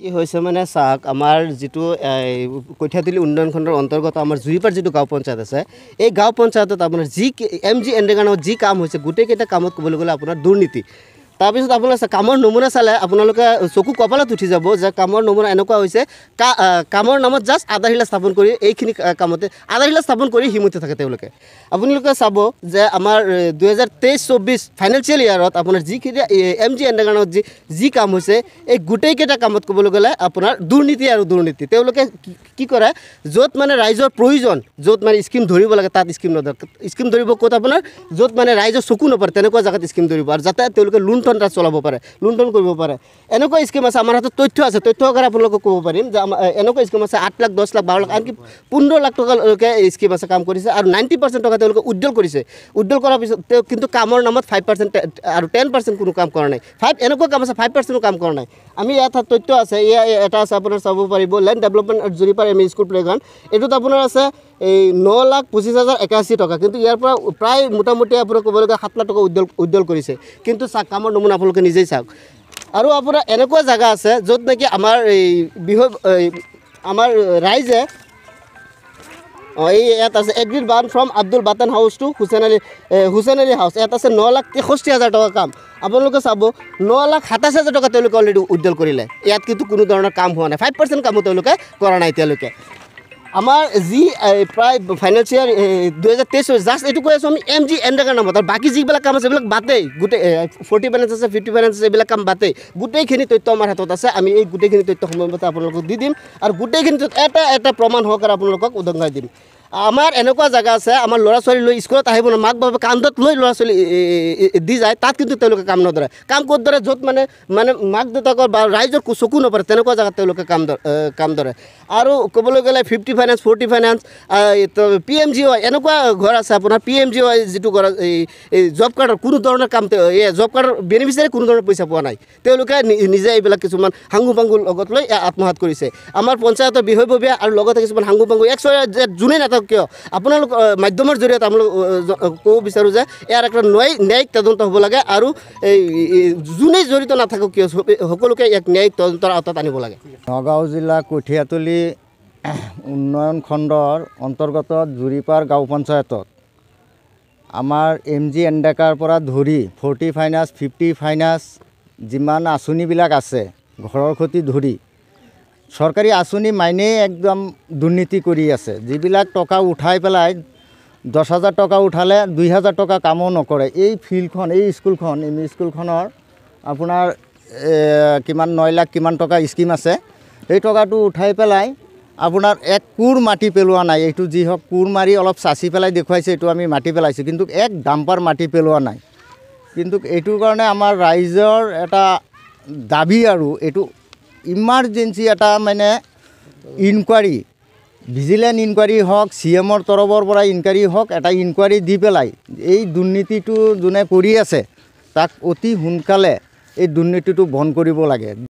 কি হৈছে মানে চাওক আমাৰ যিটো কৈঠাতলী উন্নয়ন খণ্ডৰ অন্তৰ্গত আমাৰ জুৰিপাৰ যিটো গাঁও পঞ্চায়ত আছে এই গাঁও পঞ্চায়তত আপোনাৰ যি MG এনৰেগা নামত যি কাম হৈছে গোটেইকেইটা কামত ক'বলৈ গ'লে আপোনাৰ দুৰ্নীতি তাৰপিছত আপোনালোকে কামৰ নমুনা চালে আপোনালোকে চকু কপালত উঠি যাব যে কামৰ নমুনা এনেকুৱা হৈছে কামৰ নামত জাষ্ট আধাৰশিলা স্থাপন কৰি এইখিনি কামতে আধাৰশিলা স্থাপন কৰি হিমতি থাকে তেওঁলোকে আপোনালোকে চাব যে আমাৰ 2023-24 ফাইনেন্সিয়েল ইয়াৰত আপোনাৰ যিখিনি MG এনৰেগা নামত যি কাম হৈছে এই গোটেইকেইটা কামত ক'বলৈ গ'লে আপোনাৰ দুৰ্নীতি আৰু দুৰ্নীতি তেওঁলোকে কি কৰে য'ত মানে ৰাইজৰ প্ৰয়োজন য'ত মানে স্কিম ধৰিব লাগে তাত স্কিম নধৰে স্কিম ধৰিব ক'ত আপোনাৰ য'ত মানে ৰাইজৰ চকু নপৰে তেনেকুৱা জেগাত স্কিম ধৰিব আৰু যাতে তেওঁলোকে লুণ্ঠন চলাব পাৰে লুণ্ঠন কৰিব পাৰে এনেকুৱা স্কিম আছে আমাৰ হাতত তথ্য আছে তথ্য আকাৰে আপোনালোকক ক'ব পাৰিম যে এনেকুৱা স্কিম আছে 8 লাখ 10 লাখ 12 লাখ আনকি 15 লাখ টকালৈকে স্কিম আছে কাম কৰিছে আৰু 90% টকা তেওঁলোকে উজ্জ্বল কৰিছে উজ্জ্বল কৰাৰ পিছত কিন্তু কামৰ নামত 5% আৰু 10% কোনো কাম কৰা নাই 5 এনেকুৱা কাম আছে 5% কাম কৰা নাই আমি ইয়াত তথ্য আছে এটা আছে আপোনাৰ চাব পাৰিব land development Juripar ME school playground এইটোত আপোনাৰ আছে এই 9,25,081 টকা কিন্তু ইয়াৰ পৰা প্ৰায় মোটামুটি আপোনাৰ ক'বলৈ গ'লে 7 লাখ টকা উজ্জ্বল কৰিছে কিন্তু চাওক কামৰ নমুনা আপোনালোকে নিজেই চাওক আৰু আপোনাৰ এনেকুৱা জায়গা আছে য'ত নেকি আমাৰ এই আমাৰ ৰাইজে এই ইয়াত আছে এগ্ৰিড বান from Abdul Batan house to Hussain Ali house ইয়াত আছে 9,63,000 টকা কাম আপোনালোকে চাব 9,27,000 টকা তেওঁলোকে অলৰেডি উজ্জ্বল কৰিলে ইয়াত কিন্তু কোনো ধৰণৰ কাম হোৱা নাই 5% কামো তেওঁলোকে কৰা নাই এতিয়ালৈকে আমাৰ যি প্ৰায় ফাইনেন্সিয়েল 2023 জাষ্ট এইটো কৈ আছোঁ আমি MG এনৰেগা নামত আৰু বাকী যিবিলাক কাম আছে এইবিলাক বাটেই গোটেই 40 ফাইনেন্স আছে 50 ফাইনেন্স আছে এইবিলাক কাম বাটেই গোটেইখিনি তথ্য আমাৰ হাতত আছে আমি এই গোটেইখিনি তথ্য সময়মতে আপোনালোকক দি দিম আৰু গোটেইখিনি এটা প্ৰমাণ সহকাৰে আপোনালোকক উদংগাই দিম আমাৰ এনেকুৱা জায়গা আছে আমাৰ ল'ৰা ছোৱালী লৈ স্কুলত আহিব না মাক বাপে কান্ধত লৈ ল'ৰা ছোৱালী দি যায় তাত কিন্তু তেওঁলোকে কাম নধৰে কাম ক'ত ধৰে য'ত মানে মাক দেউতাকৰ বা ৰাইজৰ চকু নপৰে তেনেকুৱা জেগাত তেওঁলোকে কাম ধৰে আৰু ক'বলৈ গ'লে 50 ফাইনেন্স 40 ফাইনেন্স PMGY এনেকুৱা ঘৰ আছে আপোনাৰ PMGY যিটো ঘৰ এই জব কাৰ্ডৰ কোনো ধৰণৰ কাম জব কাৰ্ডৰ বেনিফিচিয়াৰী কোনো ধৰণৰ পইচা পোৱা নাই তেওঁলোকে নিজে এইবিলাক কিছুমান হাংগু পাংগুৰ লগত লৈ আত্মঘাত কৰিছে আমাৰ পঞ্চায়তৰ বিষয়ববীয়া আৰু লগতে কিছুমান হাংগু পাংগু যোনেই নাথাকক কিয় আপোনালোক মাধ্যমৰ জৰিয়তে আপোনালোক ক'ব বিচাৰোঁ যে ইয়াৰ একটা ন্যায়িক তদন্ত হ'ব লাগে আৰু এই যোনেই জড়িত নাথাকক কিয় সকলোকে এক ন্যায়িক তদন্তৰ আওতাত আনিব লাগে নগাঁও জিলা কৈঠিয়াতলী উন্নয়ন খণ্ডৰ অন্তৰ্গত জুৰিপাৰ গাঁও পঞ্চায়তত আমাৰ MG এনৰেগাৰ পৰা ধৰি 40 ফাইনান্স 50 ফাইনান্স যিমান আঁচনিবিলাক আছে ঘৰৰ ক্ষতি ধৰি চৰকাৰী আঁচনি মাইনেই একদম দুৰ্নীতি কৰি আছে যিবিলাক টকা উঠাই পেলাই 10,000 টকা উঠালে 2,000 টকা কামো নকৰে এই ফিল্ডখন এই স্কুলখন ME স্কুলখনৰ আপোনাৰ কিমান 9 লাখ কিমান টকা স্কিম আছে এই টকাটো উঠাই পেলাই আপোনাৰ এক কোৰ মাটি পেলোৱা নাই এইটো যি হওক কোৰ মাৰি অলপ চাচি পেলাই দেখুৱাইছে এইটো আমি মাটি পেলাইছোঁ কিন্তু এক ডাম্পাৰ মাটি পেলোৱা নাই কিন্তু এইটোৰ কাৰণে আমাৰ ৰাইজৰ এটা দাবী আৰু এইটো ইমাৰ্জেঞ্চি এটা মানে ইনকুৱাৰী ভিজিলেন্স ইনকুৱাৰী হওক CMৰ তৰফৰ পৰা ইনকুৱাৰী হওক এটা ইনকুৱাৰী দি পেলাই এই দুৰ্নীতিটো যোনে কৰি আছে তাক অতি সোনকালে এই দুৰ্নীতিটো বন্ধ কৰিব লাগে।